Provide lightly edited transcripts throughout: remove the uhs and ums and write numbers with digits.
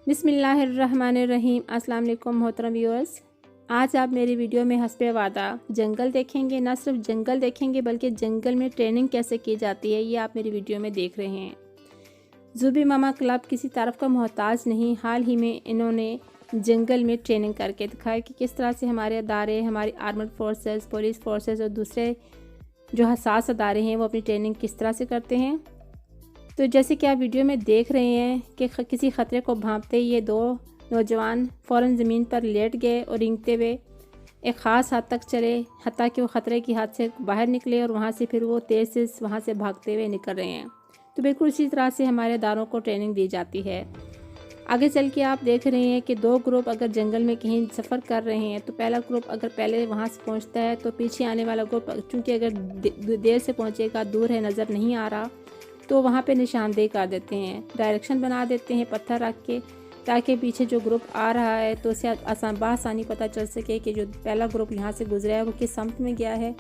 बिस्मिल्लाहिर्रहमानिर्रहीम। अस्सलाम वालेकुम मोहतरम व्यूअर्स, आज आप मेरी वीडियो में हस्बे वादा जंगल देखेंगे। ना सिर्फ जंगल देखेंगे बल्कि जंगल में ट्रेनिंग कैसे की जाती है ये आप मेरी वीडियो में देख रहे हैं। ज़ुबी मामा क्लब किसी तारीफ का मोहताज नहीं। हाल ही में इन्होंने जंगल में ट्रेनिंग करके दिखाया कि किस तरह से हमारे अदारे, हमारी आर्मड फोर्सेस, पुलिस फोर्सेस और दूसरे जो हसास अदारे हैं वो अपनी ट्रेनिंग किस तरह से करते हैं। तो जैसे कि आप वीडियो में देख रहे हैं कि किसी ख़तरे को भांपते ही ये दो नौजवान फ़ौरन ज़मीन पर लेट गए और रेंगते हुए एक ख़ास हद तक चले, हत्ता कि वो ख़तरे की हद से बाहर निकले और वहाँ से फिर वो तेज़ से वहाँ से भागते हुए निकल रहे हैं। तो बिल्कुल इसी तरह से हमारे अदारों को ट्रेनिंग दी जाती है। आगे चल के आप देख रहे हैं कि दो ग्रुप अगर जंगल में कहीं सफ़र कर रहे हैं तो पहला ग्रुप अगर पहले वहाँ से पहुँचता है तो पीछे आने वाला ग्रुप चूँकि अगर देर से पहुँचेगा, दूर है, नज़र नहीं आ रहा, तो वहाँ पे निशानदेही कर देते हैं, डायरेक्शन बना देते हैं पत्थर रख के, ताकि पीछे जो ग्रुप आ रहा है तो उसे आसानी पता चल सके कि जो पहला ग्रुप यहाँ से गुजरा है वो किस सम्त में गया है।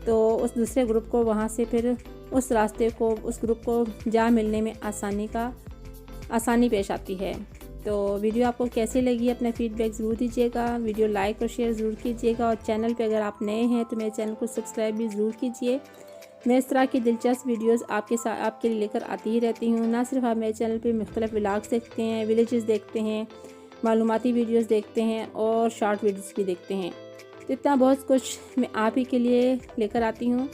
तो उस दूसरे ग्रुप को वहाँ से फिर उस रास्ते को, उस ग्रुप को जा मिलने में आसानी पेश आती है। तो वीडियो आपको कैसी लगी अपना फीडबैक ज़रूर दीजिएगा। वीडियो लाइक और शेयर ज़रूर कीजिएगा और चैनल पे अगर आप नए हैं तो मेरे चैनल को सब्सक्राइब भी ज़रूर कीजिए। मैं इस तरह की दिलचस्प वीडियोस आपके लिए लेकर आती ही रहती हूँ। ना सिर्फ आप मेरे चैनल पे मुख्तलिफ व्लॉग्स देखते हैं, विलेजेस देखते हैं, मालूमाती वीडियोस देखते हैं और शॉर्ट वीडियोस भी देखते हैं। तो इतना बहुत कुछ मैं आप ही के लिए लेकर आती हूँ।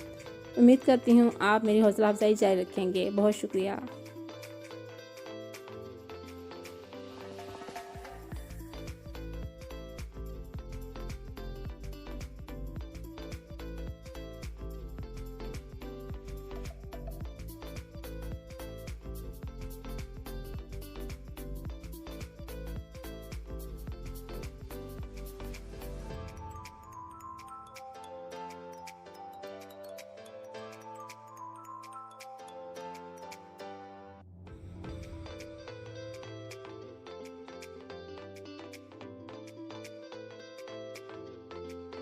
उम्मीद करती हूँ आप मेरी हौसला अफजाई जारी रखेंगे। बहुत शुक्रिया।